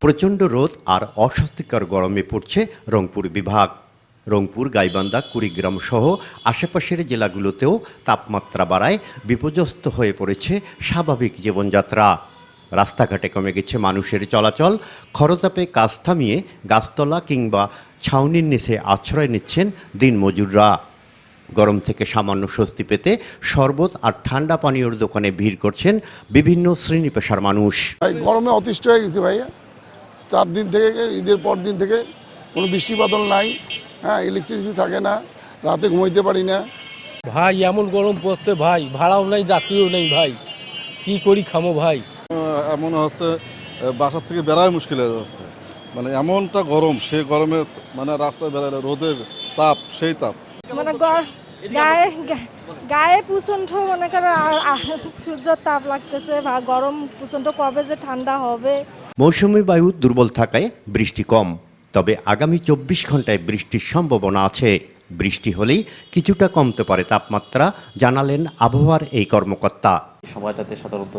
প্রচণ্ড রোদ আর অস্বস্তিকর গরমে পড়ছে রংপুর বিভাগ। রংপুর, গাইবান্ধা, কুড়িগ্রাম সহ আশেপাশের জেলাগুলোতেও তাপমাত্রা বাড়ায় বিপর্যস্ত হয়ে পড়েছে স্বাভাবিক জীবনযাত্রা। রাস্তাঘাটে কমে গেছে মানুষের চলাচল। খরতাপে কাজ থামিয়ে গাছতলা কিংবা ছাউনির নিচে আশ্রয় নিচ্ছেন দিনমজুররা। গরম থেকে সামান্য স্বস্তি পেতে শরবত আর ঠান্ডা পানীয়র দোকানে ভিড় করছেন বিভিন্ন শ্রেণী পেশার মানুষ। গরমে অতিষ্ঠ হয়ে গেছে ভাইয়া। 4 দিন থেকে, ঈদের পর দিন থেকে কোনো বৃষ্টি বাদল নাই। হ্যাঁ, ইলেকট্রিসিটি থাকে না, রাতে ঘুমাইতে পারি না। ভাই এমন গরম পড়ছে ভাই, ভাড়াও নেই, যাত্রীও নেই ভাই, কি করি খামো ভাই। এমন হচ্ছে বাসা থেকে বেড়ায় মুশকিল হয়ে যাচ্ছে, মানে এমনটা গরম, সেই গরমে মানে রাস্তায় বেড়ালে রোদের তাপ, সেই তাপ মানে গায়ে প্রচণ্ড মনে করে সূর্যের তাপ লাগতেছে, গরম প্রচণ্ড, কবে যে ঠান্ডা হবে। মৌসুমী বায়ু দুর্বল থাকায় বৃষ্টি কম, তবে আগামী 24 ঘন্টায় বৃষ্টির সম্ভাবনা আছে। বৃষ্টি হলেই কিছুটা কমতে পারে তাপমাত্রা, জানালেন আবহাওয়ার এই কর্মকর্তা। সময়টাতে সাধারণত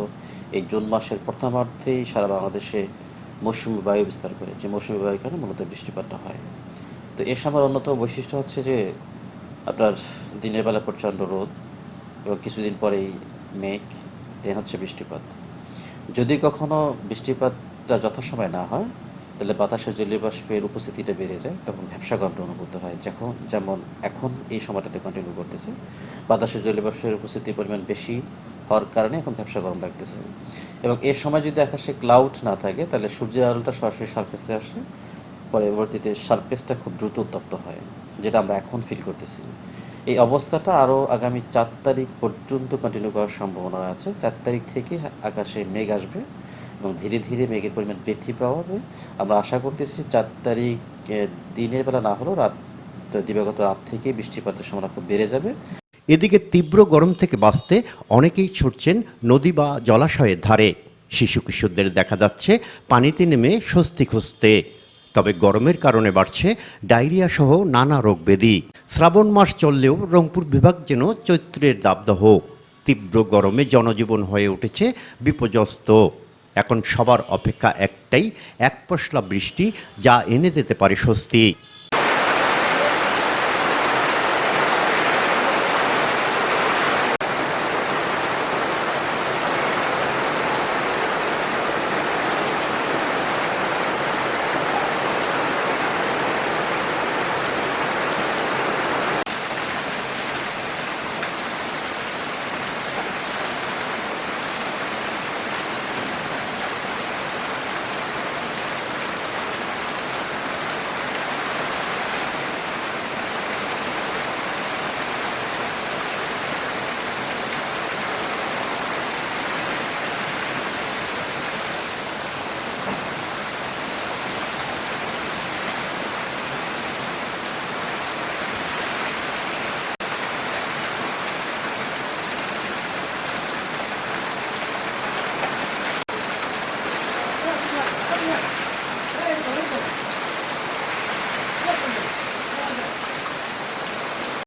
এই জুন মাসের প্রথমার্ধেই সারা বাংলাদেশে মৌসুমী বায়ু বিস্তার করে, যে মৌসুমী বায়ুর কারণে মূলত বৃষ্টিপাতটা হয়। তো এর সময় অন্যতম বৈশিষ্ট্য হচ্ছে যে আপনার দিনের বেলা প্রচণ্ড রোদ এবং কিছুদিন পরেই মেঘ, দেন হচ্ছে বৃষ্টিপাত। যদি কখনো বৃষ্টিপাতটা যথাসময় না হয় তাহলে বাতাসে জলীয় বাষ্পের উপস্থিতিটা বেড়ে যায়, তখন ভ্যাপসা গন্ধ অনুভূত হয়। যেমন এখন এই সময়টাতে কন্টিনিউ করতেছে, বাতাসে জলীয় বাষ্পের উপস্থিতির পরিমাণ বেশি হওয়ার কারণে এখন ভ্যাপসা গরম লাগতেছে। এবং এর সময় যদি আকাশে ক্লাউড না থাকে তাহলে সূর্যের আলোটা সরাসরি সারফেসে আসে, পরবর্তীতে সারফেসটা খুব দ্রুত উত্তপ্ত হয়, যেটা আমরা এখন ফিল করতেছি। এই অবস্থাটা আরও আগামী 4 তারিখ পর্যন্ত কন্টিনিউ করার সম্ভাবনা আছে। 4 তারিখ থেকে আকাশে মেঘ আসবে এবং ধীরে ধীরে মেঘের পরিমাণ বৃদ্ধি পাওয়া। আমরা আশা করতেছি 4 তারিখ দিনের বেলা না হলেও দিবাগত রাত থেকে বৃষ্টিপাতের সম্ভাবনা খুব বেড়ে যাবে। এদিকে তীব্র গরম থেকে বাঁচতে অনেকেই ছুটছেন নদী বা জলাশয়ের ধারে। শিশু কিশোরদের দেখা যাচ্ছে পানিতে নেমে স্বস্তি খুঁজতে। তবে গরমের কারণে বাড়ছে ডায়রিয়া সহ নানা রোগ ব্যাধি। শ্রাবণ মাস চললেও রংপুর বিভাগ যেন চৈত্রের দাবদাহ। তীব্র গরমে জনজীবন হয়ে উঠেছে বিপর্যস্ত। এখন সবার অপেক্ষা একটাই, এক পশলা বৃষ্টি, যা এনে দিতে পারে স্বস্তি।